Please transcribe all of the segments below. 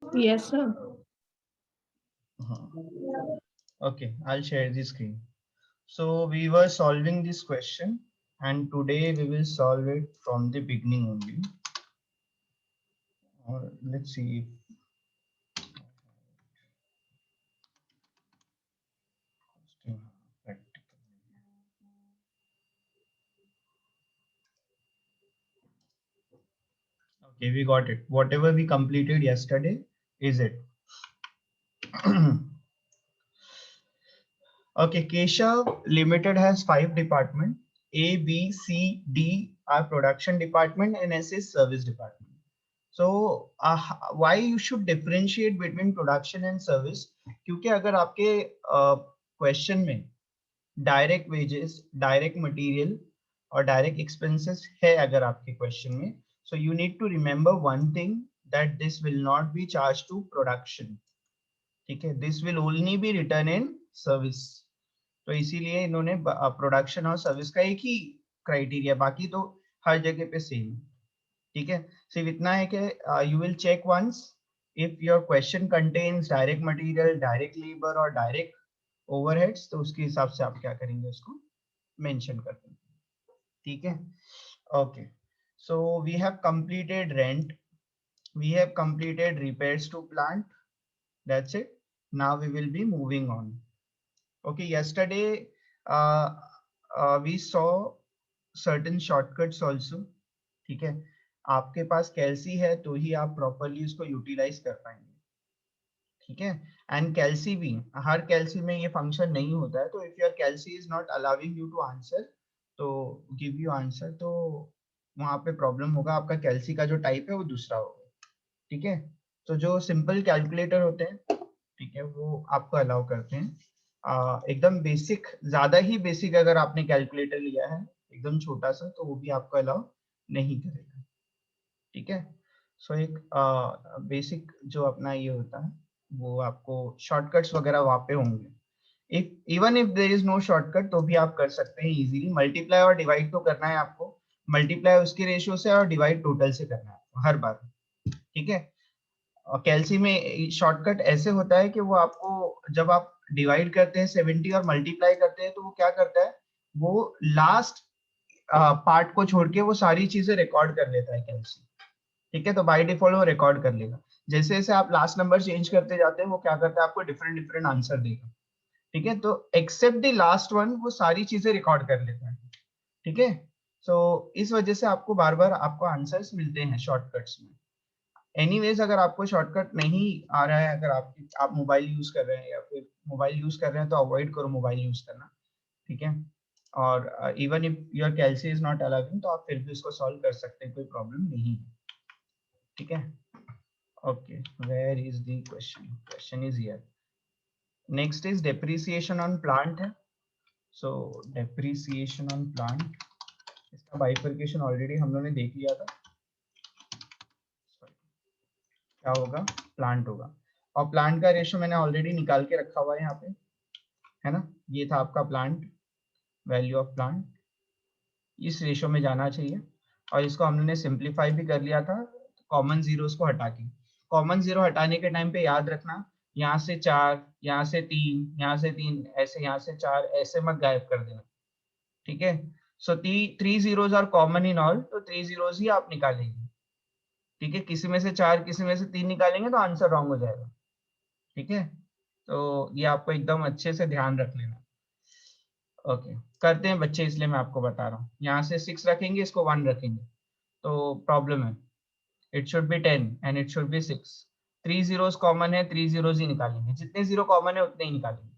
Yes, sir. Okay, I'll share the screen. So we were solving this question, and today we will solve it from the beginning only. Let's see. Okay, we got it. Whatever we completed yesterday is it. Okay, Keshav Limited has 5 departments. A, B, C, D are production department and S is service department. So why you should differentiate between production and service? क्योंकि अगर आपके question में direct wages, direct material और direct expenses है अगर आपके question में, so you need to remember one thing, that this will not be charge to production. ठीक है, this will only be written in service. तो इसीलिए इन्होंने प्रोडक्शन और सर्विस का एक ही क्राइटेरिया, बाकी तो हर जगह पे सेम. ठीक है, सिर्फ इतना है कि you will check once if your question contains direct material, direct labour और डायरेक्ट ओवरहेड्स, तो उसके हिसाब से आप क्या करेंगे, उसको मेंशन कर देंगे. ठीक है, okay. So we have completed rent, we have completed repairs to plant. That's it. Now we will be moving on. Okay, yesterday we saw certain shortcuts also. ठीक है, आपके पास कैल्सी है तो ही आप प्रॉपरली उसको यूटिलाइज कर पाएंगे. ठीक है, एंड कैल्सी भी, हर कैल्सी में ये फंक्शन नहीं होता है. तो if your calci is not allowing you to answer, तो गिव यू आंसर, तो वहां पे प्रॉब्लम होगा. आपका कैल्सी का जो टाइप है वो दूसरा होगा. ठीक है, तो जो सिंपल कैलकुलेटर होते हैं, ठीक है, वो आपको अलाउ करते हैं. एकदम बेसिक, ज्यादा ही बेसिक अगर आपने कैलकुलेटर लिया है एकदम छोटा सा, तो वो भी आपको अलाउ नहीं करेगा. ठीक है, सो एक बेसिक जो अपना ये होता है, वो आपको शॉर्टकट्स वगैरह वहां पे होंगे. If even if there is no shortcut, तो भी आप कर सकते हैं इजीली. मल्टीप्लाई और डिवाइड तो करना है आपको. मल्टीप्लाई उसके रेशियो से और डिवाइड टोटल से करना है हर बार. ठीक है, और कैल्सी में शॉर्टकट ऐसे होता है कि वो आपको, जब आप डिवाइड करते हैं 70 और मल्टीप्लाई करते हैं, तो वो क्या करता है, वो लास्ट पार्ट को छोड़ के वो सारी चीजें रिकॉर्ड कर लेता है कैल्सी. ठीक है, तो बाय डिफॉल्ट वो रिकॉर्ड कर लेगा. जैसे जैसे आप लास्ट नंबर चेंज करते जाते हैं, वो क्या करता है, आपको डिफरेंट डिफरेंट आंसर देगा. ठीक है, तो एक्सेप्ट द लास्ट वन, वो सारी चीजें रिकॉर्ड कर लेता है. ठीक है, तो इस वजह से आपको बार बार आपको आंसर्स मिलते हैं शॉर्टकट्स में. एनीवेज, अगर आपको शॉर्टकट नहीं आ रहा है, अगर आप मोबाइल यूज कर रहे हैं या फिर मोबाइल यूज कर रहे हैं, तो अवॉइड करो मोबाइल यूज करना. ठीक है, और even if your calci is not allowing, तो आप फिर भी उसको सॉल्व कर सकते हैं, कोई प्रॉब्लम नहीं है. ठीक है, okay. Where is the question? Question is here. Next is depreciation on plant है. सो डेप्रिसिएशन ऑन प्लांट, इसका बाइफरकेशन ऑलरेडी हम लोगों ने देख लिया था. क्या होगा, प्लांट होगा. और प्लांट का रेशो मैंने ऑलरेडी निकाल के रखा हुआ है यहाँ पे, है ना. ये था आपका प्लांट, वैल्यू ऑफ प्लांट, इस रेशो में जाना चाहिए. और इसको हमने सिंप्लीफाई भी कर लिया था कॉमन जीरोस को हटा के. कॉमन जीरो हटाने के टाइम पे याद रखना, यहाँ से 4, यहाँ से 3, यहाँ से 3, ऐसे यहाँ से 4, ऐसे मत गायब कर देना. ठीक है, so 3 zeros are common in all, तो 3 जीरोस ही आप निकालेंगे. ठीक है, किसी में से 4, किसी में से 3 निकालेंगे तो आंसर रॉन्ग हो जाएगा. ठीक है, तो ये आपको एकदम अच्छे से ध्यान रख लेना. ओके, करते हैं बच्चे, इसलिए मैं आपको बता रहा हूँ. यहाँ से 6 रखेंगे, इसको 1 रखेंगे, तो प्रॉब्लम है. It should be 10 and it should be 6. 3 zeros common है, 3 जीरोस ही निकालेंगे. जितने जीरो कॉमन है उतने ही निकालेंगे.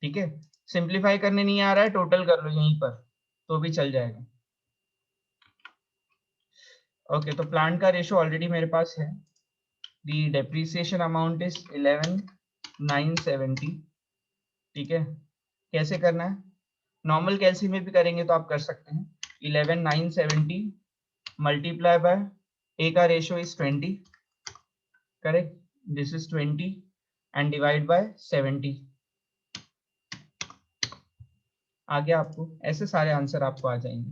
ठीक है, सिंप्लीफाई करने नहीं आ रहा है, टोटल कर लो यहीं पर, तो भी चल जाएगा. ओके, तो प्लांट का रेशो ऑलरेडी मेरे पास है. दी डेप्रिसिएशन अमाउंट इज 11,970. ठीक है, कैसे करना है, नॉर्मल कैल्सी में भी करेंगे तो आप कर सकते हैं. 11,970 मल्टीप्लाई बाय, ए का ratio is 20, correct, this is 20, and divide by 70. आ गया आपको, ऐसे सारे आंसर आपको आ जाएंगे.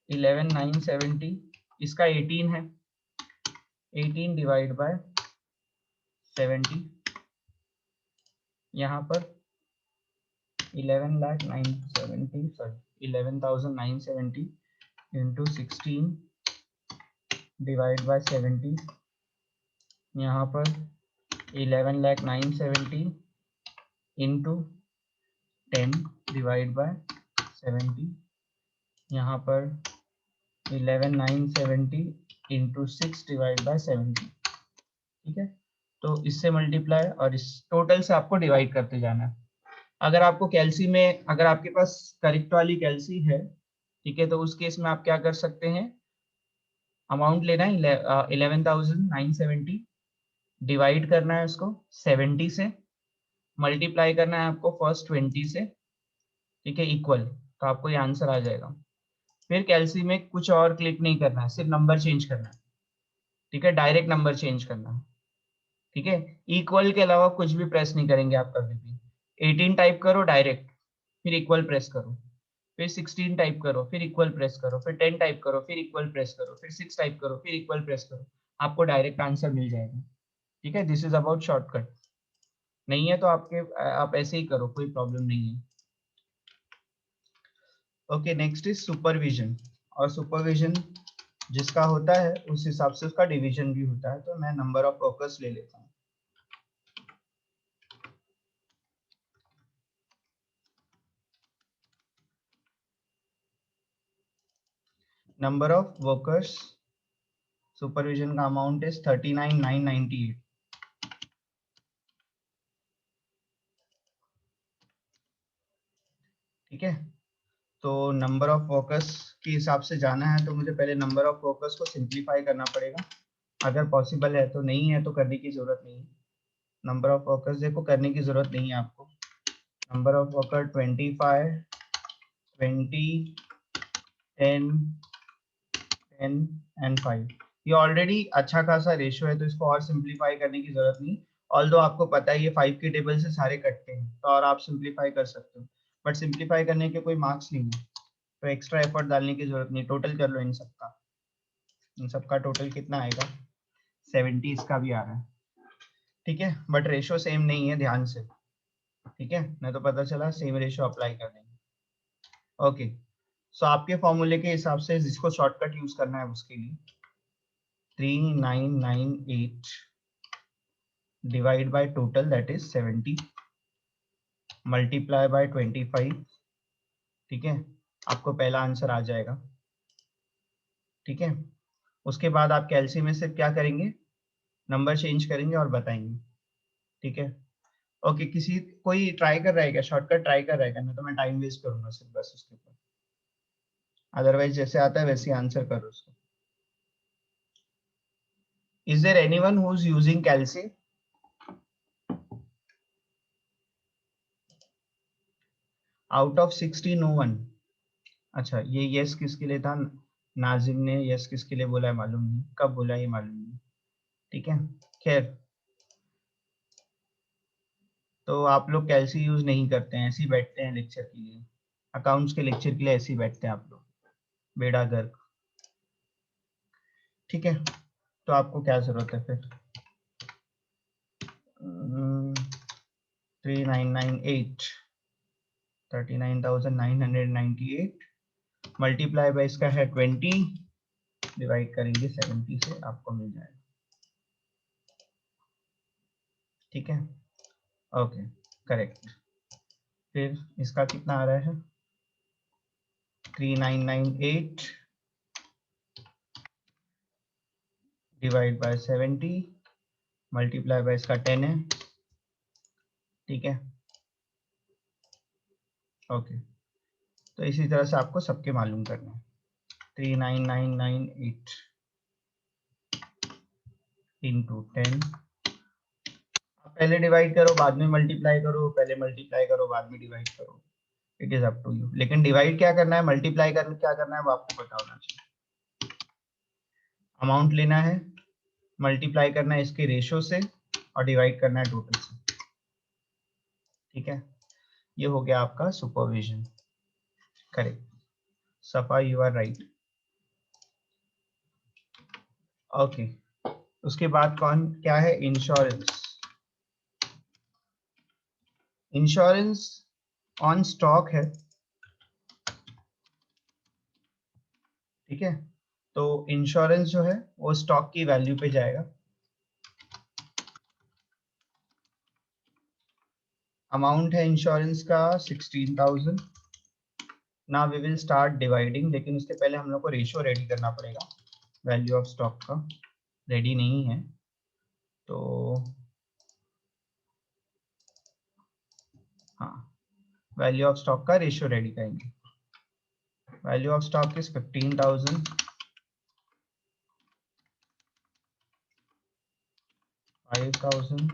11,970, इसका 18 है, 18 डिवाइड बाय 70, यहाँ पर 11,970 into 16 डिवाइड बाय 70, यहाँ पर 11,970 into 10 डिवाइड बाय 70, यहाँ पर 11,970 into 6 डिवाइड बाय 70। ठीक है, तो इससे मल्टीप्लाई और इस टोटल से आपको डिवाइड करते जाना है। अगर आपको कैलसी में, अगर आपके पास करेक्ट वाली कैलसी है, ठीक है, तो उस केस में आप क्या कर सकते हैं, अमाउंट लेना है 11,970, डिवाइड करना है उसको 70 से, मल्टीप्लाई करना है आपको फर्स्ट 20 से, ठीक है, इक्वल, तो आपको ये आंसर आ जाएगा। फिर कैलसी में कुछ और क्लिक नहीं करना है, सिर्फ नंबर चेंज करना है, ठीक है, डायरेक्ट नंबर चेंज करना है, ठीक है, इक्वल के अलावा कुछ भी प्रेस नहीं करेंगे आप कभी भी। 18 टाइप करो डायरेक्ट, फिर इक्वल प्रेस करो, फिर 16 टाइप करो, फिर इक्वल प्रेस करो, फिर 10 टाइप करो, फिर इक्वल प्रेस करो, फिर 6 टाइप करो, फिर इक्वल प्रेस करो, आपको डायरेक्ट आंसर मिल जाएगा। ठीक है, दिस इज अबाउट शॉर्टकट। नहीं है तो आप ऐसे ही करो, कोई प्रॉब्लम नहीं है। Okay, next is supervision. और सुपरविजन जिसका होता है उस हिसाब से उसका डिवीजन भी होता है। तो मैं नंबर ऑफ वर्कर्स ले लेता हूँ। नंबर ऑफ वर्कर्स सुपरविजन का अमाउंट इज 39,998। ठीक है, तो नंबर ऑफ वर्कर्स के हिसाब से जाना है तो मुझे पहले नंबर ऑफ वर्कर्स को सिंप्लीफाई करना पड़ेगा। अगर पॉसिबल है तो, नहीं है तो करने की जरूरत नहीं है। नंबर ऑफ वर्कर्स देखो करने की जरूरत नहीं है आपको। Number of worker 25, 20, 10, 10 and 5। ये ऑलरेडी अच्छा खासा रेशियो है तो इसको और सिंप्लीफाई करने की जरूरत नहीं। ऑल्दो आपको पता है ये 5 के टेबल से सारे कटते हैं, तो और आप सिंप्लीफाई कर सकते हो, बट सिंप्लीफाई करने के कोई मार्क्स नहीं है, तो एक्स्ट्रा एफर्ट डालने की जरूरत नहीं। टोटल कर लो इन सबका टोटल कितना आएगा, 70 इसका भी आ रहा है। ठीक है, बट रेशियो सेम नहीं है, ध्यान से। ठीक है, नहीं तो पता चला सेम रेशियो अप्लाई कर देंगे। ओके, सो आपके फॉर्मूले के हिसाब से जिसको शॉर्टकट यूज करना है उसके लिए 3998 divide by total that is 70 multiply by 25। ठीक है, आपको पहला आंसर आ जाएगा। ठीक है, उसके बाद आप कैलसी में सिर्फ क्या करेंगे, नंबर चेंज करेंगे और बताएंगे। ठीक है, ओके, कोई ट्राई कर रहा है क्या, शॉर्टकट ट्राई कर रहा है क्या? नहीं तो मैं टाइम वेस्ट करूंगा सिर्फ बस उसके ऊपर। अदरवाइज जैसे आता है वैसे आंसर करो उसको। Is there anyone who is using calci? Out of 60 no one. अच्छा, ये यस किसके लिए था? नाजिम ने यस किसके लिए बोला है मालूम नहीं, कब बोला ये मालूम नहीं। ठीक है, खैर, तो आप लोग कैलसी यूज नहीं करते हैं, ऐसे ही बैठते हैं लेक्चर के लिए, अकाउंट्स के लेक्चर के लिए ऐसे ही बैठते हैं आप लोग, बेड़ा गर्क। ठीक है, तो आपको क्या जरूरत है फिर, 3998 39,998 मल्टीप्लाई बाय इसका है 20 डिवाइड करेंगे 70 से, आपको मिल जाएगा। ठीक है, ओके, करेक्ट। फिर इसका कितना आ रहा है, 3998 डिवाइड बाय 70 मल्टीप्लाई बाय इसका 10 है। ठीक है, ओके, तो इसी तरह से आपको सबके मालूम करना है। 39,998 इंटू 10, पहले डिवाइड करो बाद में मल्टीप्लाई करो, पहले मल्टीप्लाई करो बाद में डिवाइड करो, it is up to you. लेकिन डिवाइड क्या करना है, मल्टीप्लाई करना क्या करना है वो आपको पता होना चाहिए। अमाउंट लेना है, मल्टीप्लाई करना है इसके रेशियो से और डिवाइड करना है टोटल से। ठीक है, ये हो गया आपका सुपरविजन। करेक्ट, सफा, यू आर राइट। ओके, उसके बाद कौन क्या है, इंश्योरेंस। इंश्योरेंस ऑन स्टॉक है, ठीक है, तो इंश्योरेंस जो है वो स्टॉक की वैल्यू पे जाएगा। अमाउंट है इंश्योरेंस का 16,000। ना वी विल स्टार्ट डिवाइडिंग, लेकिन उसके पहले हम लोग को रेशियो रेडी करना पड़ेगा। वैल्यू ऑफ स्टॉक का रेडी नहीं है, तो हाँ, वैल्यू ऑफ स्टॉक का रेशियो रेडी करेंगे। वैल्यू ऑफ स्टॉक इज 15,000, 5,000,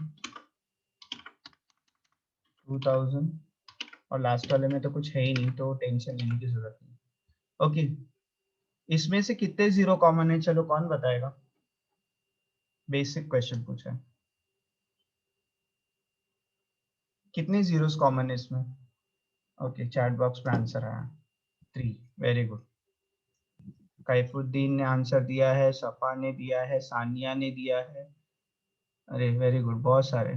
2,000, और लास्ट वाले में तो कुछ है ही नहीं, तो टेंशन लेने की जरूरत नहीं। ओके, इसमें से कितने जीरो कॉमन है, चलो कौन बताएगा? बेसिक क्वेश्चन पूछा है, कितने जीरोस कॉमन है इसमें? ओके, चैट बॉक्स में आंसर आया 3, वेरी गुड। कैफुद्दीन ने आंसर दिया है, सफा ने दिया है, सानिया ने दिया है, अरे वेरी गुड, बहुत सारे।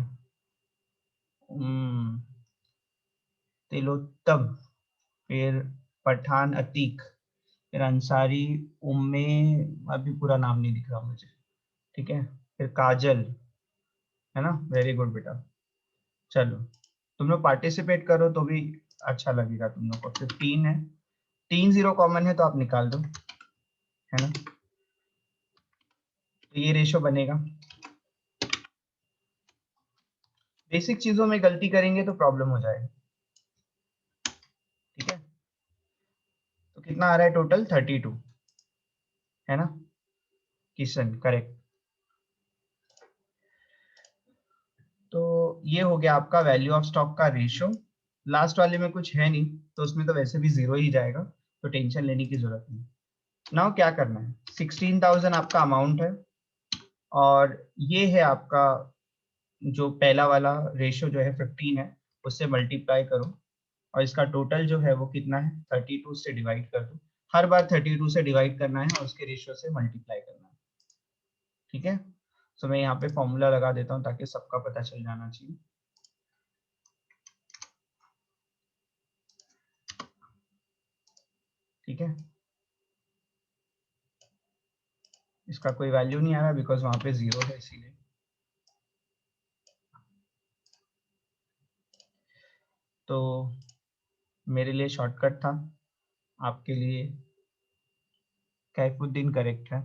तिलोत्तम, फिर पठान अतीक, फिर अंसारी, उम्मे, अभी पूरा नाम नहीं दिख रहा मुझे, ठीक है, फिर काजल, है ना, वेरी गुड बेटा। चलो, तुम लोग पार्टिसिपेट करो तो भी अच्छा लगेगा तुम लोग को। 15 है, 3 जीरो कॉमन है तो आप निकाल दो, है ना, तो ये रेशो बनेगा। बेसिक चीजों में गलती करेंगे तो प्रॉब्लम हो जाएगा, ठीक है। तो कितना आ रहा है टोटल? 32, है ना किशन, करेक्ट। तो ये हो गया आपका वैल्यू ऑफ स्टॉक का रेशो। लास्ट वाले में कुछ है नहीं, तो उसमें तो वैसे भी जीरो ही जाएगा, तो टेंशन लेने की जरूरत नहीं। नाउ क्या करना है, 16,000 आपका अमाउंट है, और ये है आपका जो पहला वाला रेशो जो है 15 है, उससे मल्टीप्लाई करो, और इसका टोटल जो है वो कितना है, 32 से डिवाइड कर दो। हर बार 32 से डिवाइड करना है और उसके रेशियो से मल्टीप्लाई करना है, ठीक है। तो मैं यहाँ पे फॉर्मूला लगा देता हूँ ताकि सबका पता चल जाना चाहिए, ठीक है। इसका कोई वैल्यू नहीं आ रहा बिकॉज वहां पे जीरो है, इसीलिए। तो मेरे लिए शॉर्टकट था, आपके लिए कैफुद्दीन करेक्ट है।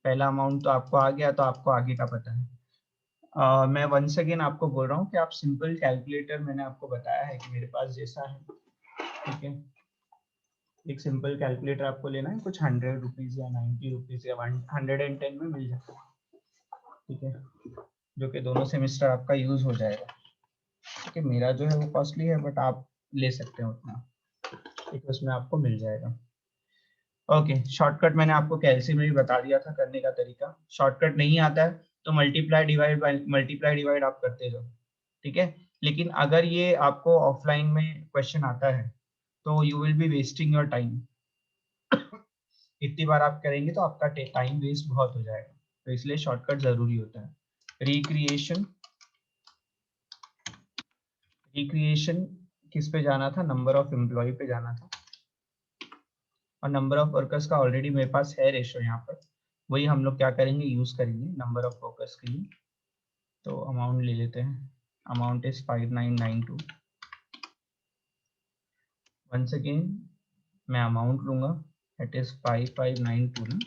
पहला अमाउंट तो आपको आ गया, तो आपको आगे का पता है। मैं वंस अगेन आपको बोल रहा हूँ कि आप सिंपल कैलकुलेटर, मैंने आपको बताया है कि मेरे पास जैसा है, ठीक है, एक सिंपल कैलकुलेटर आपको लेना है, कुछ 100 रुपीज या 90 रुपीज या 110 में मिल जाता है, ठीक है, जो कि दोनों सेमेस्टर आपका यूज हो जाएगा। ठीक है, मेरा जो है वो कॉस्टली है, बट आप ले सकते हैं उतना, ठीक है, उसमें आपको मिल जाएगा। ओके, शॉर्टकट मैंने आपको कैलसी में भी बता दिया था करने का तरीका। शॉर्टकट नहीं आता है तो मल्टीप्लाई डिवाइड आप करते जाओ, ठीक है। लेकिन अगर ये आपको ऑफलाइन में क्वेश्चन आता है तो you will be wasting your time. इतनी बार आप करेंगे तो आपका टाइम वेस्ट बहुत हो जाएगा, तो इसलिए शॉर्टकट जरूरी होता है। रिक्रिएशन, रिक्रिएशन किस पे जाना था, नंबर ऑफ एम्प्लॉय पे जाना था, और नंबर ऑफ वर्कर्स का ऑलरेडी मेरे पास है रेशो यहाँ पर, वही हम लोग क्या करेंगे, यूज करेंगे नंबर ऑफ वर्कर्स के लिए। तो अमाउंट ले लेते हैं, अमाउंट इज 5992। वंस अगेन मैं अमाउंट लूंगा, इट इज 5592 ना,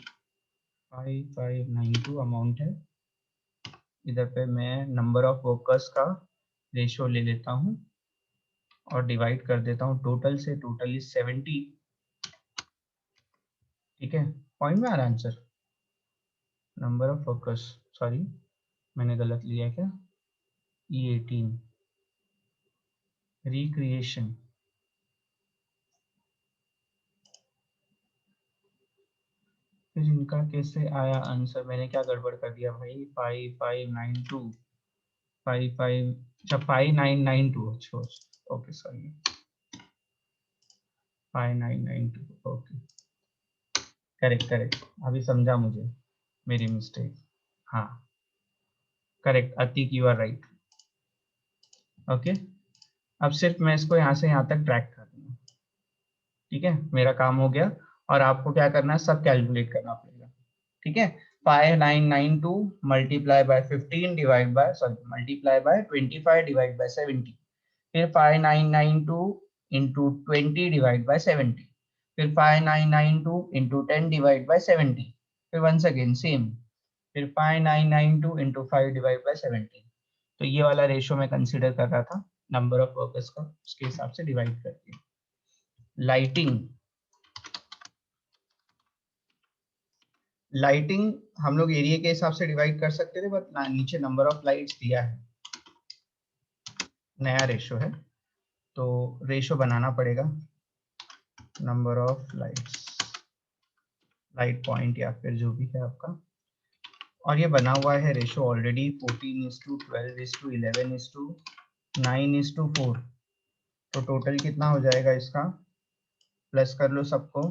5592 अमाउंट है। इधर पे मैं नंबर ऑफ वर्कर्स का रेशियो ले लेता हूँ और डिवाइड कर देता हूँ टोटल से, टोटल इज 70, ठीक है। पॉइंट में आ रहा answer, number of workers, sorry मैंने गलत लिया क्या, E18, रिक्रिएशन, फिर इनका कैसे आया आंसर, मैंने क्या गड़बड़ कर दिया भाई, 5592, 55, अच्छा 5992, अच्छा, okay sorry, 5992, okay, correct correct, अभी समझा मुझे, मेरी मिस्टेक, हाँ, correct, Atiq you are right. Okay, अब सिर्फ मैं इसको यहाँ से यहाँ तक ड्रैग कर दूंगा। ठीक है, मेरा काम हो गया। और आपको क्या करना है, सब कैलकुलेट करना पड़ेगा। ठीक है, 5992 multiply by 15 divide by multiply by 25 divide by 70, फिर 5992 इंटू 20 डिवाइड बाय 70, फिर 5992 इंटू 10 डिवाइड बाय 70, फिर वंस अगेन सेम, फिर 5992 इंटू 5 डिवाइड बाय 70। तो ये वाला रेशो मैं कंसिडर कर रहा था नंबर ऑफ वर्कर्स का, उसके हिसाब से डिवाइड करके। लाइटिंग हम लोग एरिया के हिसाब से डिवाइड कर सकते थे, बट नीचे नंबर ऑफ लाइट्स दिया है, नया रेशो है, तो रेशो बनाना पड़ेगा number of lights, light point या फिर जो भी है आपका। और ये बना हुआ है रेशो ऑलरेडी 14:12:11:9:4। तो टोटल कितना हो जाएगा इसका, प्लस कर लो सबको,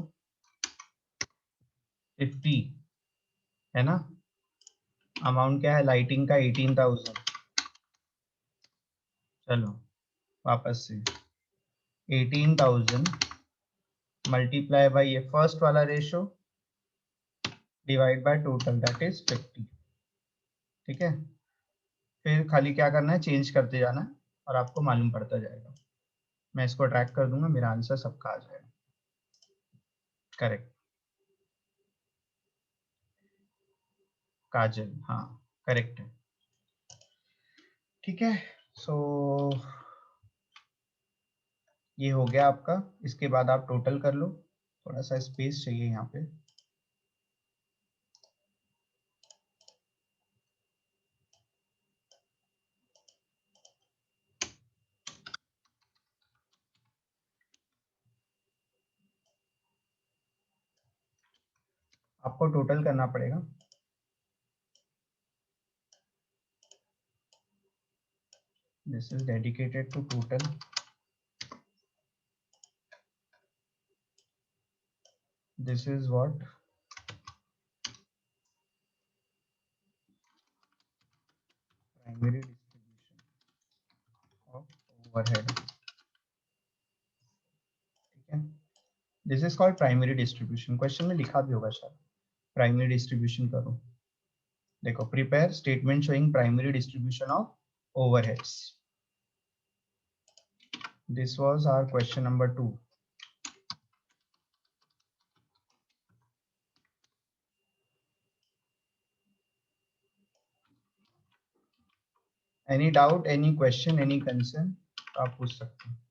50 है ना। अमाउंट क्या है लाइटिंग का, 18,000। चलो वापस से 18,000 मल्टीप्लाई बाय ये फर्स्ट वाला ratio divide by total, that is 50। ठीक है, फिर खाली क्या करना है, चेंज करते जाना है और आपको मालूम पड़ता जाएगा। मैं इसको ट्रैक कर दूंगा, मेरा आंसर सबका आ जाएगा करेक्ट। काजल, हाँ करेक्ट है। ठीक है, सो ये हो गया आपका। इसके बाद आप टोटल कर लो, थोड़ा सा स्पेस चाहिए यहाँ पे। आपको टोटल करना पड़ेगा। This is dedicated to total. This is what, primary distribution of overhead. ठीक है, this is called primary distribution. Question में लिखा भी होगा शायद, प्राइमरी डिस्ट्रीब्यूशन करो। देखो, prepare statement showing primary distribution of overheads. This was our question number 2। Any doubt, any question, any concern, तो आप पूछ सकते हैं।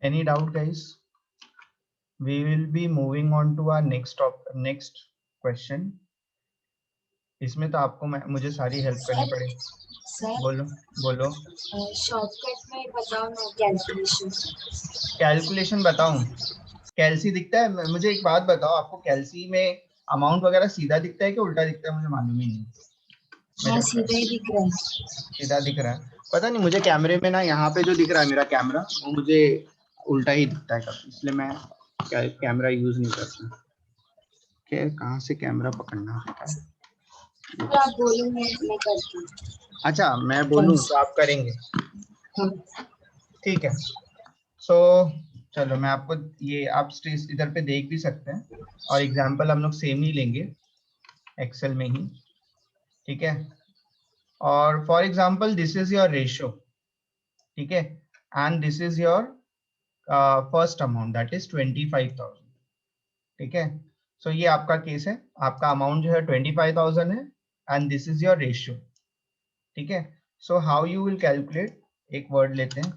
Any doubt, guys? We will be moving on to our next question. इसमें तो आपको मुझे सारी हेल्प करनी पड़ेगी। सर बोलो बोलो। शॉर्टकट में बताओ ना, कैलकुलेशन। कैलकुलेशन बताऊं? कैलसी दिखता है? मुझे एक बात बताओ, आपको कैलसी में अमाउंट वगैरह सीधा दिखता है कि उल्टा दिखता है? मुझे मालूम ही नहीं। हाँ, सीधा ही दिख रहा है। सीधा दिख रहा है? पता नहीं, मुझे कैमरे में ना यहाँ पे जो दिख रहा है मेरा कैमरा, वो मुझे उल्टा ही दिखता है कभी, इसलिए मैं कैमरा यूज नहीं करता। क्या, कहाँ से कैमरा पकड़ना है? तो आप बोलो, मैं करती हूँ। अच्छा, मैं बोलूं तो आप करेंगे? हाँ। ठीक है, सो चलो मैं आपको ये, आप इधर पे देख भी सकते हैं, और एग्जांपल हम लोग सेम ही लेंगे एक्सेल में ही। ठीक है, और for example this is your ratio. ठीक है, and this is your first amount, that is 25,000। ठीक है, सो ये आपका केस है, आपका अमाउंट जो है 25,000 है, and this is your ratio. ठीक है, so how you will calculate, एक वर्ड लेते हैं,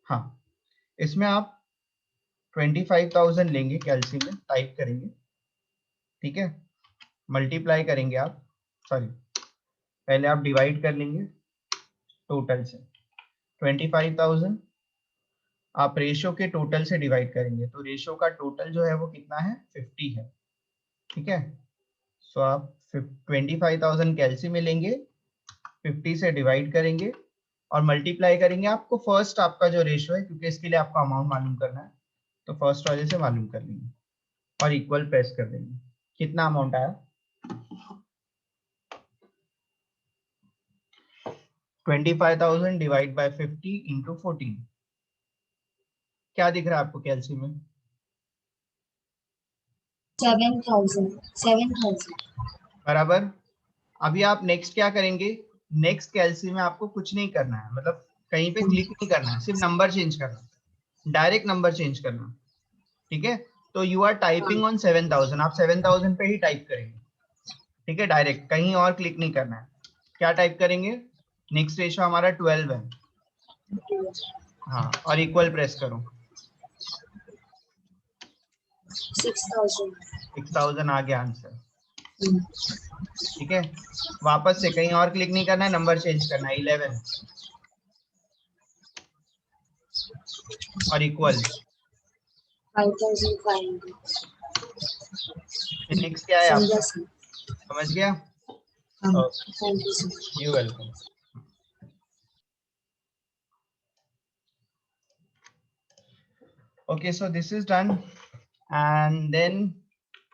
हाँ, इसमें आप 25,000 लेंगे, कैलसी में टाइप करेंगे। ठीक है, मल्टीप्लाई करेंगे आप, सॉरी पहले आप डिवाइड कर लेंगे टोटल से। 25,000 आप रेशो के टोटल से डिवाइड करेंगे, तो रेशो का टोटल जो है वो कितना है, 50 है। ठीक है, सो आप 25,000 कैलसी में लेंगे, 50 से डिवाइड करेंगे और मल्टीप्लाई करेंगे। आपको फर्स्ट आपका जो रेशियो है, क्योंकि इसके लिए आपको अमाउंट मालूम करना है, तो फर्स्ट वाले से मालूम कर लेंगे और इक्वल प्रेस कर देंगे। कितना अमाउंट आया? 25,000 डिवाइड बाय 50 इंटू 14। क्या दिख रहा है आपको कैलसी में? 7,000 बराबर। अभी आप नेक्स्ट क्या करेंगे? नेक्स्ट कैलसी में आपको कुछ नहीं करना है, मतलब कहीं पे क्लिक नहीं करना है, सिर्फ नंबर चेंज करना है, डायरेक्ट नंबर चेंज करना। ठीक है, तो यू आर टाइपिंग ऑन 7,000, आप 7,000 पे ही टाइप करेंगे। ठीक है, डायरेक्ट, कहीं और क्लिक नहीं करना है। क्या टाइप करेंगे? नेक्स्ट रेशियो हमारा 12 है। हाँ, और इक्वल प्रेस करो। 6,000 आ गया आंसर। ठीक है, वापस से कहीं और क्लिक नहीं करना है, नंबर चेंज करना है, 11 और इक्वल। 5,500 नेक्स्ट क्या है आपका? सर। समझ गया? Thank you sir. You welcome. Okay, so this is done, and then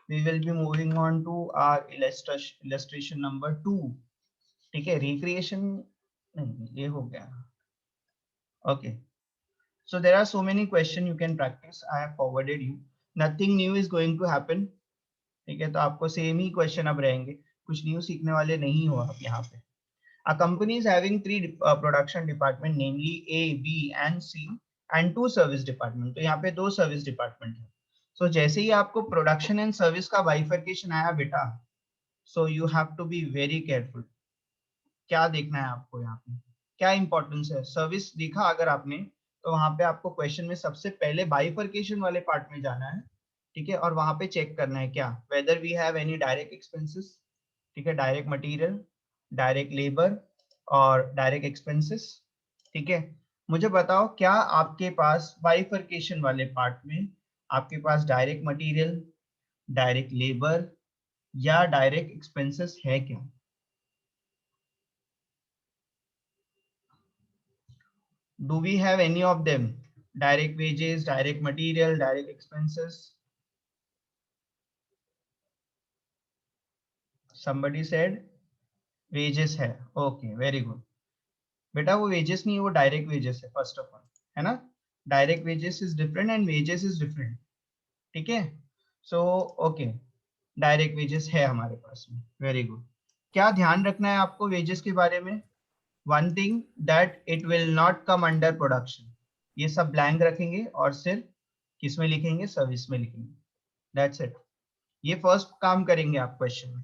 we will be moving on to our illustration number 2. ठीक है, recreation नहीं, ये हो गया। Okay, so there are so many questions you can practice. I have forwarded you. Nothing new is going to happen. ठीक है, तो आपको सेम ही क्वेश्चन अब रहेंगे, कुछ न्यू सीखने वाले नहीं हो आप यहाँ पे। A company is having 3 production department, namely A, B and C, and 2 service department. तो यहाँ पे 2 सर्विस डिपार्टमेंट है। So जैसे ही आपको प्रोडक्शन एंड सर्विस का बाइफर्केशन आया बेटा, so you have to be very careful. क्या देखना है आपको यहाँ पे, क्या इंपॉर्टेंस है? सर्विस देखा अगर आपने, तो वहां पे आपको क्वेश्चन में सबसे पहले बाइफर्केशन वाले पार्ट में जाना है। ठीक है, और वहां पे चेक करना है क्या, whether we have any direct expenses. ठीक है, डायरेक्ट मटेरियल, डायरेक्ट लेबर और डायरेक्ट एक्सपेंसेस। ठीक है, मुझे बताओ क्या आपके पास बाइफर्केशन वाले पार्ट में आपके पास डायरेक्ट मटेरियल, डायरेक्ट लेबर या डायरेक्ट एक्सपेंसेस है क्या? Do we have any of them? Direct wages, direct material, direct expenses? Somebody said wages है। Okay, very good. बेटा वो wages नहीं है, वो direct wages है first of all, है ना? Direct wages is different and wages is different. ठीक है? So okay, direct wages है हमारे पास में। Very good. क्या ध्यान रखना है आपको wages के बारे में? One thing that it will not come under production. ये सब blank रखेंगे और सिर्फ किस में लिखेंगे? सर्विस में लिखेंगे। That's it. ये फर्स्ट काम करेंगे आप क्वेश्चन में।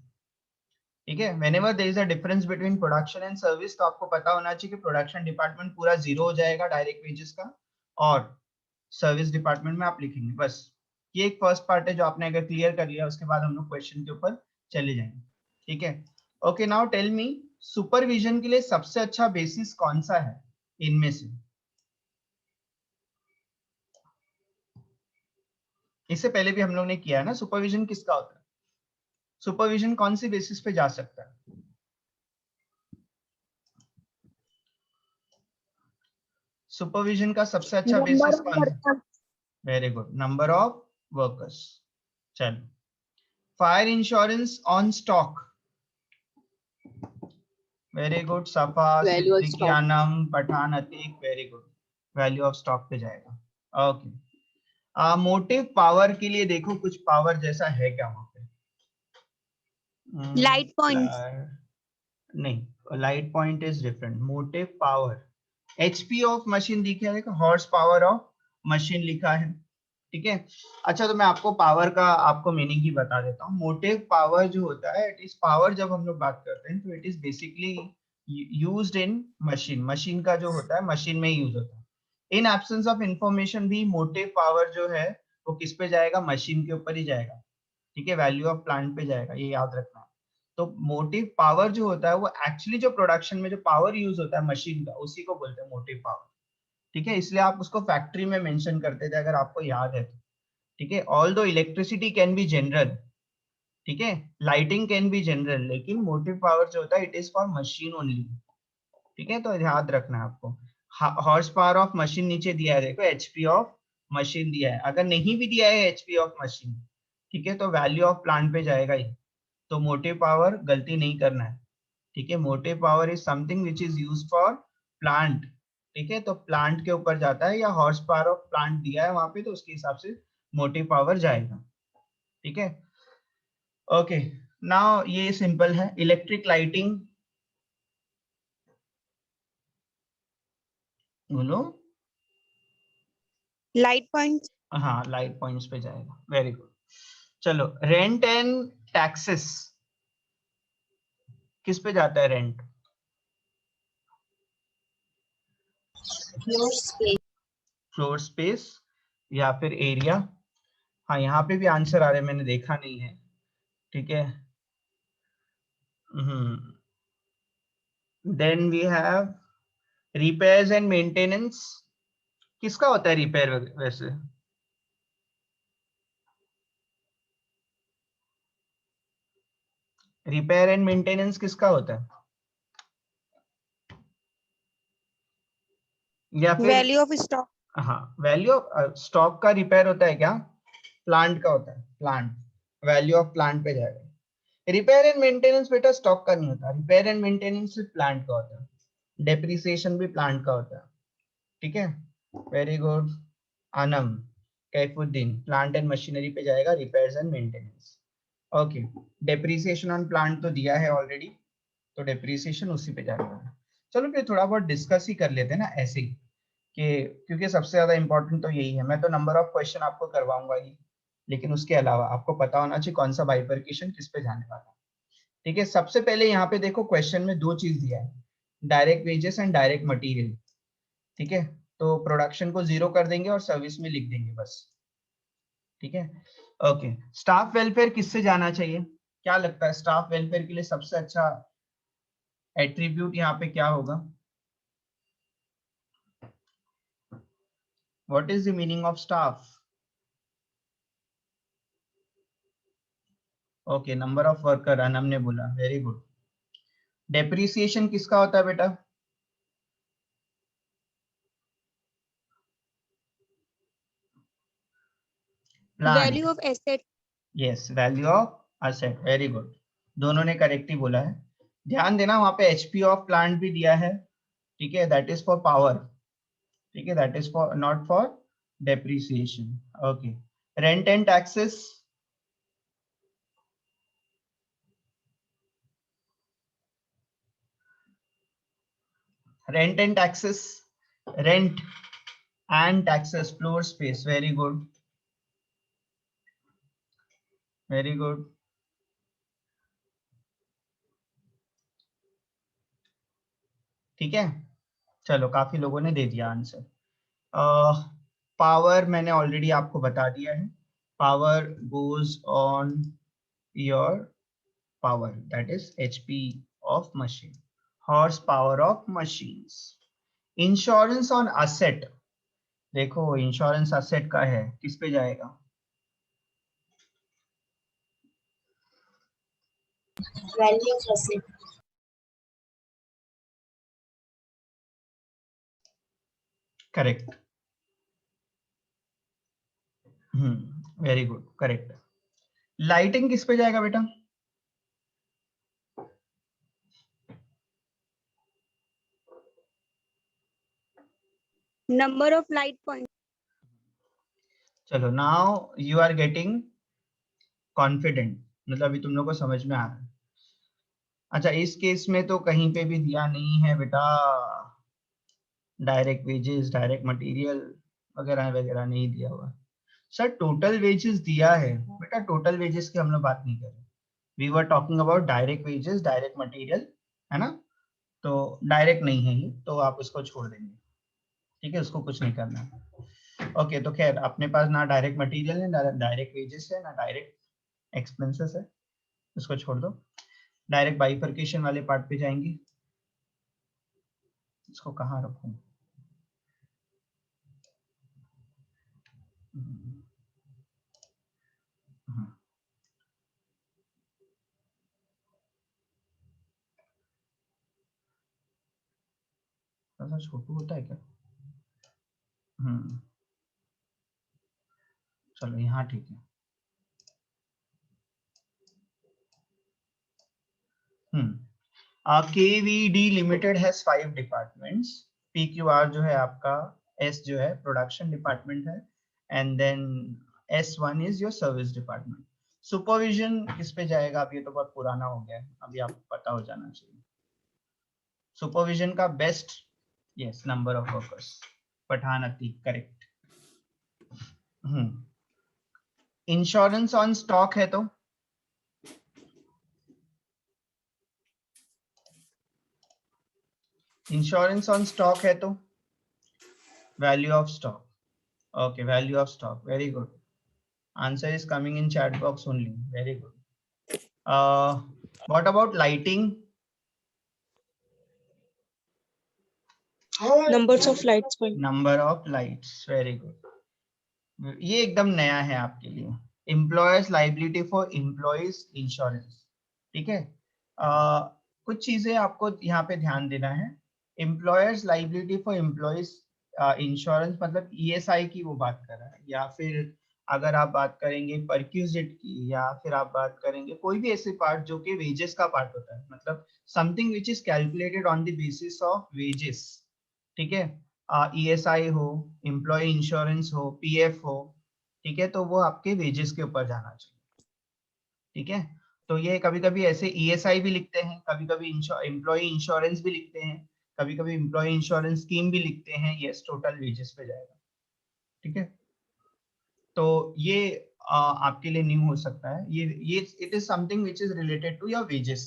ठीक है, whenever there is a difference between production and service, तो आपको पता होना चाहिए कि प्रोडक्शन डिपार्टमेंट पूरा जीरो हो जाएगा डायरेक्ट वेजेस का, और सर्विस डिपार्टमेंट में आप लिखेंगे। बस ये एक फर्स्ट पार्ट है जो आपने अगर क्लियर कर लिया, उसके बाद हम लोग क्वेश्चन के ऊपर चले जाएंगे। ठीक है, okay, now tell me, supervision के लिए सबसे अच्छा बेसिस कौन सा है इनमें से? इससे पहले भी हम लोग ने किया है ना, सुपरविजन किसका होता है? सुपरविजन कौन सी बेसिस पे जा सकता है? सुपरविजन का सबसे अच्छा बेसिस कौन है? Very good, number of workers. चलो, fire insurance on stock. Very good, Safa, value of Siddiqui, stock. Anam, Pathan, Atiq, very good. Value of stock पे जाएगा। ओके, मोटिव पावर के लिए देखो, कुछ पावर जैसा है क्या वहां पे? Light point. नहीं, light point is different. Motive power, HP of machine दिखा है, हॉर्स पावर ऑफ मशीन लिखा है। ठीक है, अच्छा, तो मैं आपको पावर का आपको मीनिंग ही बता देता हूँ। मोटिव पावर जो होता है, इट इज पावर, जब हम लोग बात करते हैं तो it is basically used in machine. Machine का जो होता है मशीन में यूज होता है। इन एब्सेंस ऑफ इंफॉर्मेशन भी मोटिव पावर जो है वो किस पे जाएगा? मशीन के ऊपर ही जाएगा। ठीक है, वैल्यू ऑफ प्लांट पे जाएगा, ये याद रखना है। तो मोटिव पावर जो होता है वो एक्चुअली जो प्रोडक्शन में जो पावर यूज होता है मशीन का, उसी को बोलते हैं मोटिव पावर। ठीक है, इसलिए आप उसको फैक्ट्री में मेंशन करते थे, अगर आपको याद है तो। ठीक है, ऑल दो इलेक्ट्रिसिटी कैन बी जनरल, ठीक है, लाइटिंग कैन बी जनरल, लेकिन मोटिव पावर जो होता है it is for machine only. ठीक है, तो याद रखना है आपको। हॉर्स पावर ऑफ मशीन नीचे दिया है, देखो एचपी ऑफ मशीन दिया है। अगर नहीं भी दिया है एचपी ऑफ मशीन, ठीक है, तो वैल्यू ऑफ प्लांट पे जाएगा ही। तो मोटिव पावर गलती नहीं करना है, ठीक है। Motive power is something which is use for plant, ठीक है, तो प्लांट के ऊपर जाता है, या हॉर्स पावर ऑफ प्लांट दिया है वहां पे तो उसके हिसाब से मोटिव पावर जाएगा, ठीक है। ओके, नाउ ये सिंपल है। इलेक्ट्रिक लाइटिंग बोलो। Light point. हाँ, लाइट पॉइंट्स पे जाएगा, वेरी गुड। चलो, रेंट एंड टैक्सेस किस पे जाता है? Rent, floor space. Floor space या फिर एरिया। हाँ, यहाँ पे भी आंसर आ रहे हैं, मैंने देखा नहीं है, ठीक है। Then we have repairs and maintenance. किसका होता है रिपेयर वैसे? रिपेयर एंड मेंटेनेंस किसका होता है? या फिर वैल्यू ऑफ स्टॉक। हाँ, वैल्यू ऑफ स्टॉक का रिपेयर होता है क्या? प्लांट का होता है, प्लांट, वैल्यू ऑफ प्लांट पे जाएगा। रिपेयर एंड मेंटेनेंस बेटा स्टॉक का नहीं होता, रिपेयर एंड मेंटेनेंस सिर्फ प्लांट का होता है, डेप्रिसिएशन भी प्लांट का होता है, ठीक है। Very good Anam, Kaifuddin, plant and machinery पे जाएगा repairs and maintenance. Okay, depreciation on plant तो दिया है ऑलरेडी, तो डेप्रिसिएशन उसी पे जाएगा। चलो फिर थोड़ा बहुत डिस्कस ही कर लेते हैं ना ऐसे ही, कि क्योंकि सबसे ज्यादा इंपॉर्टेंट तो यही है। मैं तो नंबर ऑफ क्वेश्चन आपको करवाऊंगा ही, लेकिन उसके अलावा आपको पता होना चाहिए कौन सा बाइफरकेशन किस पे जाने वाला है, ठीक है। सबसे पहले यहाँ पे देखो, क्वेश्चन में दो चीज दिया है, direct wages and direct material, ठीक है। तो प्रोडक्शन को 0 कर देंगे और सर्विस में लिख देंगे बस, ठीक है। ओके, स्टाफ वेलफेयर किससे जाना चाहिए? क्या लगता है स्टाफ वेलफेयर के लिए सबसे अच्छा एट्रीब्यूट यहाँ पे क्या होगा? What is the meaning of staff? Okay, number of worker Anam ने बोला, वेरी गुड। डेप्रिसिएशन किसका होता है बेटा? Plant, value of asset. Yes, value of asset, very good. दोनों ने करेक्ट ही बोला है। ध्यान देना वहां पे एचपी ऑफ प्लांट भी दिया है, ठीक है, दैट इज फॉर पावर, ठीक है, that is for not for depreciation. Okay, rent and taxes, rent and taxes, rent and taxes, floor space, very good, very good. ठीक है, चलो काफी लोगों ने दे दिया आंसर। पावर मैंने ऑलरेडी आपको बता दिया है, power goes on your power, that is HP of machine, horse power of machines. Insurance on asset, देखो इंश्योरेंस असेट का है, किस पे जाएगा? Value of asset. Correct, very good, correct. Lighting किस पे जाएगा बेटा? Number of light point. चलो, now you are getting confident, मतलब अभी तुम लोग को समझ में आ रहा है। अच्छा, इस केस में तो कहीं पे भी दिया नहीं है बेटा, डायरेक्ट वेजेस, डायरेक्ट मटेरियल वगैरह वगैरह नहीं दिया हुआ। सर टोटल वेजेस दिया है बेटा, टोटल वेजेस की हम लोग बात नहीं कर रहे, we were talking about direct wages, direct material, है ना। तो डायरेक्ट नहीं है ये, तो आप उसको छोड़ देंगे, ठीक है, उसको कुछ नहीं करना है। ओके, तो खैर अपने पास ना डायरेक्ट मटेरियल है, ना डायरेक्ट वेजेस है, ना डायरेक्ट एक्सपेंसेस है, इसको छोड़ दो। डायरेक्ट बाइफरकेशन वाले पार्ट पे जाएंगे, इसको कहाँ रखूं? हम्म, हम्म, थोड़ा सा छोटू होता है क्या? चलो यहाँ ठीक है। KVD limited has 5 departments. PQR जो है आपका, S जो है प्रोडक्शन डिपार्टमेंट है, and then S1 is your service department. Supervision किस पे जाएगा? अब ये तो बहुत पुराना हो गया है, अभी आपको पता हो जाना चाहिए। सुपरविजन का base, yes, number of workers, Pathan Atiq, correct. Insurance on stock है तो इंश्योरेंस ऑन स्टॉक है तो value of stock. Okay, value of stock. Very good. Answer is coming in chat box only. Very good. What about lighting? Numbers of lights point. Number of lights. Very good. ये एकदम नया है आपके लिए। Employers liability for employees insurance. ठीक है। कुछ चीजें आपको यहाँ पे ध्यान देना है। Employers liability for employees insurance मतलब ESI की वो बात कर रहा है, या फिर अगर आप बात करेंगे परक्यूजिट की, या फिर आप बात करेंगे कोई भी ऐसे पार्ट जो कि वेजेस का पार्ट होता है, मतलब something which is calculated on the basis of wages. ठीक है। ESI हो, एम्प्लॉय इंश्योरेंस हो, PF हो, ठीक है, तो वो आपके वेजेस के ऊपर जाना चाहिए। ठीक है। तो ये कभी कभी ऐसे ESI भी लिखते हैं, कभी कभी एम्प्लॉय इंश्योरेंस भी लिखते हैं, कभी कभी एम्प्लॉय इंश्योरेंस स्कीम भी लिखते हैं। यस, टोटल वेजेस पे जाएगा। ठीक है। तो ये आपके लिए न्यू हो सकता है। ये it is something which is related to your wages.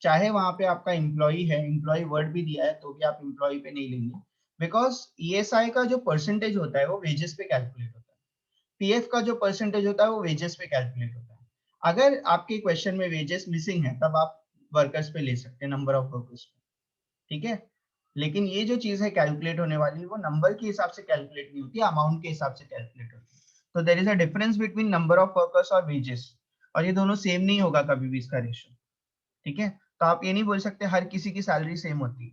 चाहे वहां पे आपका एम्प्लॉय है, एम्प्लॉय वर्ड भी दिया है, तो भी आप एम्प्लॉय पे नहीं लेंगे, बिकॉज ESI का जो परसेंटेज होता है वो वेजेस पे कैलकुलेट होता है। PF का जो परसेंटेज होता है वो वेजेस पे कैलकुलेट होता है। अगर आपके क्वेश्चन में वेजेस मिसिंग है, तब आप वर्कर्स पे ले सकते हैं, नंबर ऑफ वर्कर्स पे। ठीक है। लेकिन ये जो चीज है कैलकुलेट होने वाली, वो नंबर के हिसाब से कैलकुलेट नहीं होती, अमाउंट के हिसाब से कैलकुलेट होती है। तो there is a difference between number of workers और वेजेस, और ये दोनों सेम नहीं होगा कभी भी इसका रेशियो। ठीक है। तो आप ये नहीं बोल सकते हर किसी की सैलरी सेम होती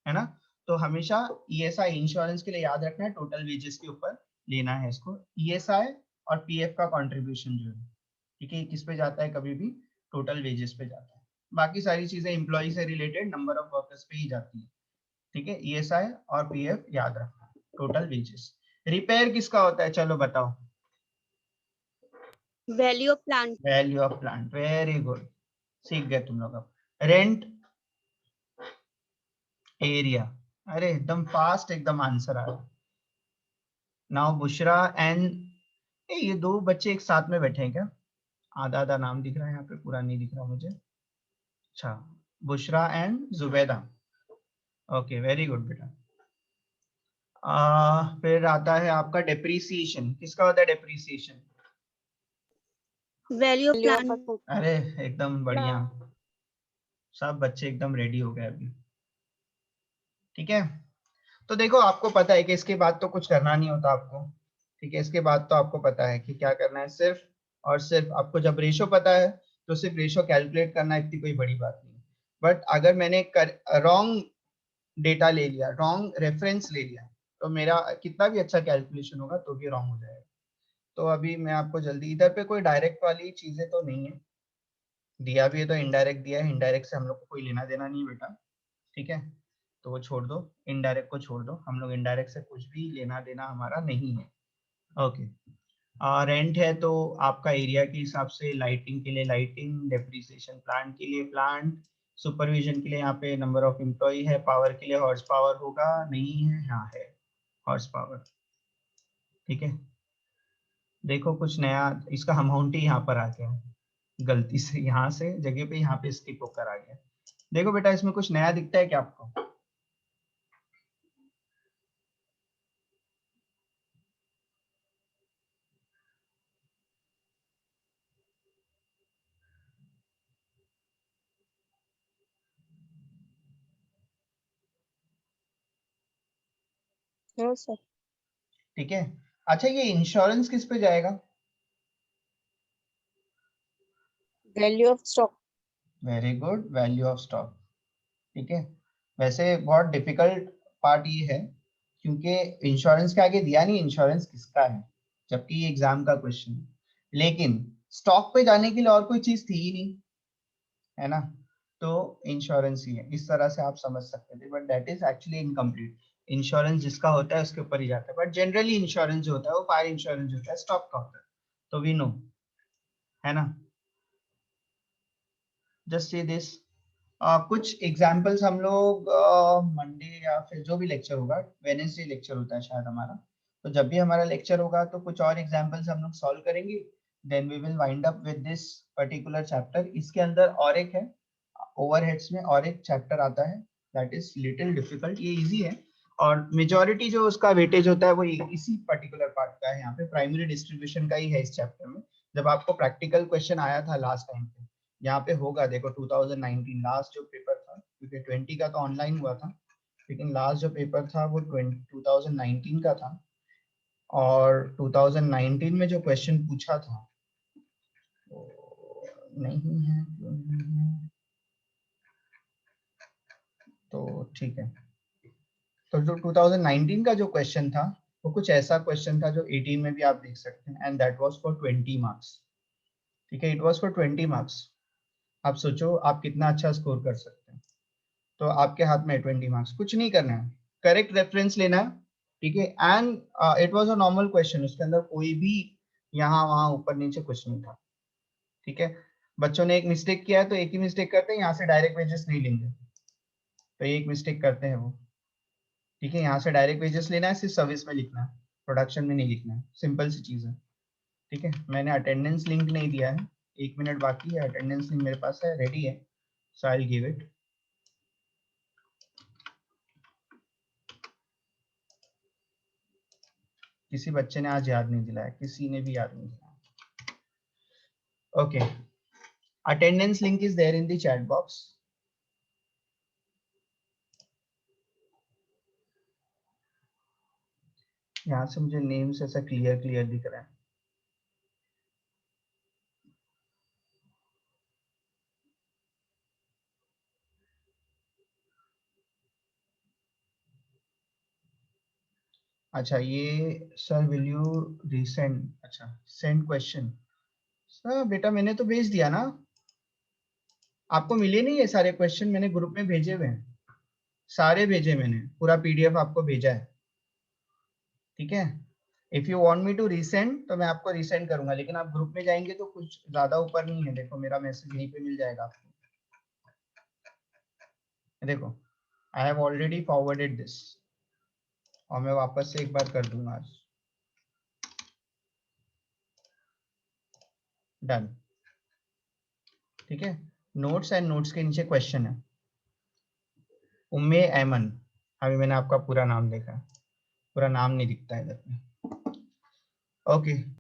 है ना। तो हमेशा ESI इंश्योरेंस के लिए याद रखना है, टोटल वेजेस के ऊपर लेना है इसको। ESI और PF का कंट्रीब्यूशन जो है, ठीक है, किस पे जाता है? कभी भी टोटल वेजेस पे जाता है। बाकी सारी चीजें एम्प्लॉय से रिलेटेड नंबर ऑफ वर्कर्स पे ही जाती है। ठीक है। ESI और PF याद रखना, टोटल वेजेस। रिपेयर किसका होता है? चलो बताओ। Value of plant. Value of plant. Very good, सीख गए तुम लोग अब। Rent, area. अरे एकदम फास्ट, एकदम आंसर आ रहा। नाउ बुशरा एंड ये दो बच्चे एक साथ में बैठे हैं क्या? आधा आधा नाम दिख रहा है यहाँ पे, पूरा नहीं दिख रहा मुझे। अच्छा, Bushra and Zubaida. Okay, very good बेटा। फिर आता है आपका डेप्रीसिएशन। किसका होता है डेप्रीसिएशन? Value of plant. अरे एकदम बढ़िया, सब बच्चे एकदम रेडी हो गए अभी। ठीक है। तो देखो, आपको पता है कि इसके बाद तो कुछ करना नहीं होता आपको। ठीक है, इसके बाद तो आपको पता है कि क्या करना है। सिर्फ और सिर्फ आपको जब रेशो पता है तो सिर्फ रेशो कैलकुलेट करना, इतनी कोई बड़ी बात नहीं। बट अगर मैंने रॉन्ग डेटा ले लिया, रॉन्ग रेफरेंस ले लिया, तो मेरा कितना भी अच्छा कैलकुलेशन होगा तो भी रॉन्ग हो जाएगा। तो अभी मैं आपको जल्दी, इधर पे कोई डायरेक्ट वाली चीजें तो नहीं है, दिया भी है तो इनडायरेक्ट दिया है। इनडायरेक्ट से हम लोग को कोई लेना देना नहीं बेटा। ठीक है, तो वो छोड़ दो, इनडायरेक्ट को छोड़ दो, हम लोग इनडायरेक्ट से कुछ भी लेना देना हमारा नहीं है। ओके। रेंट है तो आपका एरिया के हिसाब से, लाइटिंग के लिए लाइटिंग, डेप्रिसिएशन प्लांट के लिए प्लांट, सुपरविजन के लिए यहाँ पे नंबर ऑफ एम्प्लॉय है, पावर के लिए हॉर्स पावर होगा, नहीं है, हाँ है हॉर्स पावर। ठीक है। देखो कुछ नया, इसका अमाउंट ही यहाँ पर आ गया, गलती से यहाँ से जगह पे यहाँ पे स्किप होकर आ गया। देखो बेटा, इसमें कुछ नया दिखता है क्या आपको? No, sir. ठीक है। अच्छा, ये इंश्योरेंस किस पे जाएगा? Value of stock. Very good, value of stock. ठीक है। वैसे बहुत डिफिकल्ट पार्ट ये है क्योंकि इंश्योरेंस के आगे दिया नहीं इंश्योरेंस किसका है, जबकि ये एग्जाम का क्वेश्चन है, लेकिन स्टॉक पे जाने के लिए और कोई चीज थी ही नहीं, है ना, तो इंश्योरेंस ही है, इस तरह से आप समझ सकते थे, but that is actually incomplete. Insurance जिसका होता है उसके ऊपर ही जाता है, बट जनरली इंश्योरेंस जो होता है वो फायर इंश्योरेंस होता है, स्टॉक का होता है, तो वी नो, है ना। जस्ट से दिस कुछ एग्जाम्पल्स हम लोग मंडे या फिर जो भी लेक्चर होगा, वेडनेसडे लेक्चर होता है शायद हमारा, तो जब भी हमारा लेक्चर होगा तो कुछ और एग्जाम्पल्स हम लोग सॉल्व करेंगे, then we will wind up with this particular chapter. इसके अंदर और एक है ओवरहेड्स में, और एक चैप्टर आता है दैट इज लिटिल डिफिकल्ट, ये इजी है और मेजॉरिटी जो उसका वेटेज होता है वो इसी पर्टिकुलर पार्ट का है, यहाँ पे प्राइमरी डिस्ट्रीब्यूशन का ही है इस चैप्टर में। जब आपको प्रैक्टिकल क्वेश्चन आया था लास्ट टाइम पे, यहाँ पे होगा, देखो 2019 लास्ट जो पेपर था, क्योंकि 20 का तो ऑनलाइन हुआ था, लेकिन लास्ट जो पेपर था वो 2019 का था, और 2019 में जो क्वेश्चन पूछा था नहीं है, क्यों नहीं है, तो ठीक है, तो जो 2019 का जो क्वेश्चन था वो कुछ ऐसा क्वेश्चन था जो 18 में भी आप देख सकते हैं, and that was for 20 marks, ठीक है, इट वाज फॉर 20 मार्क्स। आप सोचो आप कितना अच्छा स्कोर कर सकते हैं, तो आपके हाथ में 20 मार्क्स, कुछ नहीं करना है, करेक्ट रेफरेंस लेना है, ठीक है, and it was a normal question, उसके अंदर कोई भी यहाँ वहाँ ऊपर नीचे कुछ नहीं था, ठीक है। बच्चों ने एक मिस्टेक किया है तो एक ही मिस्टेक करते हैं, यहाँ से डायरेक्ट वेजेस नहीं लेंगे, तो एक मिस्टेक करते हैं वो, ठीक है, यहाँ से डायरेक्ट वेजेस लेना है, सिर्फ सर्विस में लिखना है, प्रोडक्शन में नहीं लिखना है, सिंपल सी चीज है, ठीक है। मैंने अटेंडेंस लिंक नहीं दिया है, 1 मिनट बाकी है, अटेंडेंस लिंक मेरे पास है, रेडी है, सो आई विल गिव इट। किसी बच्चे ने आज याद नहीं दिलाया, किसी ने भी याद नहीं दिलाया, okay. Attendance link is there in the chat box. यहाँ से मुझे नेम्स ऐसा क्लियर दिख रहा है, अच्छा ये सर विल यू रीसेंड, अच्छा सेंड क्वेश्चन, सर बेटा मैंने तो भेज दिया ना, आपको मिले नहीं, ये सारे क्वेश्चन मैंने ग्रुप में भेजे हुए हैं, सारे भेजे मैंने, पूरा पीडीएफ आपको भेजा है, ठीक है। If you want me to resend तो मैं आपको रीसेंड करूंगा, लेकिन आप ग्रुप में जाएंगे तो कुछ ज्यादा ऊपर नहीं है, देखो मेरा मैसेज यहीं पे मिल जाएगा आपको, देखो I have already forwarded this, और मैं वापस से एक बार कर दूंगा आज, डन, ठीक है। नोट्स एंड नोट्स के नीचे क्वेश्चन है, उम्मे ऐमन, अभी मैंने आपका पूरा नाम देखा, पूरा नाम नहीं दिखता है इधर पे, ओके।